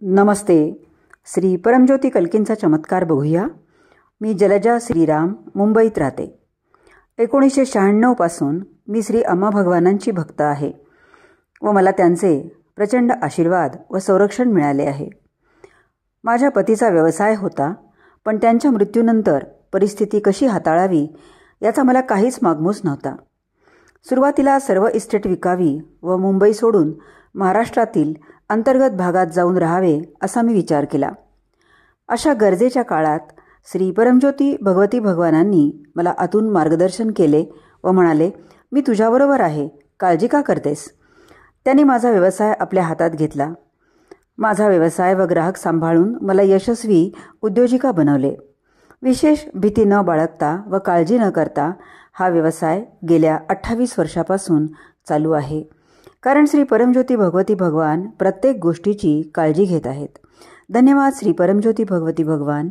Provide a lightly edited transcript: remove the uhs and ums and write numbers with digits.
नमस्ते. श्री परमज्योती कल्कींचा चमत्कार बघूया. मी जलजा श्रीराम मुंबईत राहते. 1996 पासून मी श्री अम्मा भगवानांची भक्त आहे व मला त्यांचे प्रचंड आशीर्वाद व संरक्षण मिळाले आहे. माझ्या पतीचा व्यवसाय होता, पण त्यांच्या मृत्यूनंतर परिस्थिती कशी हाताळावी याचा मला काहीच मागमूस नव्हता. सुरुवातीला सर्व इस्टेट विकावी व मुंबई सोडून महाराष्ट्रातील अंतर्गत भागात जाऊन राहावे असा मी विचार केला. अशा गरजेच्या काळात श्री परमज्योती भगवती भगवानांनी मला आतून मार्गदर्शन केले व म्हणाले, मी तुझ्याबरोबर आहे, काळजी का करतेस. त्यांनी माझा व्यवसाय आपल्या हातात घेतला. माझा व्यवसाय व ग्राहक सांभाळून मला यशस्वी उद्योजिका बनवले. विशेष भीती न बाळगता व काळजी न करता हा व्यवसाय गेल्या 28 वर्षापासून चालू आहे. कारण श्री परमज्योती भगवती भगवान प्रत्येक गोष्टीची काळजी घेत आहेत. धन्यवाद श्री परमज्योती भगवती भगवान.